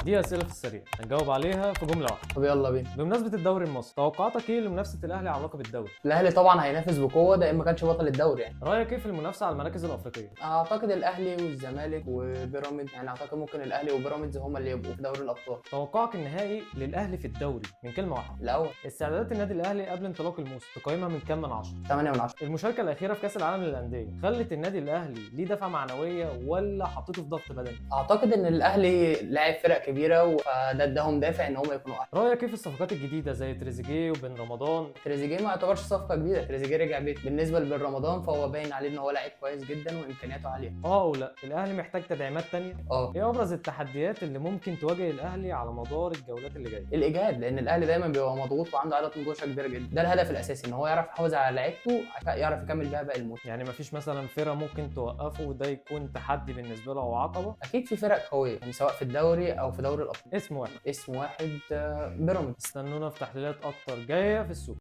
دي اسئله في السريع هنجاوب عليها في جمله واحده. طب يلا بينا. بمناسبه الدوري المصري، توقعاتك ايه لمنافسه الاهلي على لقب الدوري؟ الاهلي طبعا هينافس بقوه، ده ما كانش بطل الدوري يعني. رايك ايه في المنافسه على المراكز الافريقيه؟ اعتقد الاهلي والزمالك وبيراميدز، يعني اعتقد ممكن الاهلي وبيراميدز هما اللي يبقوا في دوري الابطال. توقعك النهائي للاهلي في الدوري من كلمه واحده. الاول استعدادات النادي الاهلي قبل انطلاق الموسم تقييمها من كام من 10؟ 8 من 10. المشاركه الاخيره في كاس العالم للانديه خلت النادي الاهلي ليه دفعه معنويه ولا حطيته في ضغط بدني؟ اعتقد ان الاهلي لاعب فرق كبيره فده اداهم دافع ان هم يكونوا احسن. رايك ايه في الصفقات الجديده زي تريزيجيه وبن رمضان؟ تريزيجيه ما يعتبرش صفقه جديده، تريزيجيه رجع بيت. بالنسبه لبن رمضان فهو باين عليه ان هو لاعب كويس جدا وامكانياته عاليه. او لا الاهلي محتاج تدعيمات تانية؟ اه ايه ابرز التحديات اللي ممكن تواجه الاهلي على مدار الجولات اللي جايه؟ الاجهاد، لان الاهلي دايما بيبقى مضغوط وعنده عدد ماتشات كبيره جدا. ده الهدف الاساسي، ان هو يعرف يحافظ على لعيبته عشان يعرف يكمل بيها باقي الموسم. يعني مفيش مثلا فرقه ممكن توقفه وده يكون تحدي بالنسبه له او عقبه؟ اكيد في فرق قويه يعني سواء في الدوري او في دوري الابطال. اسم واحد. اسم واحد بيراميدز. استنونا في تحليلات اكتر جايه في السوق.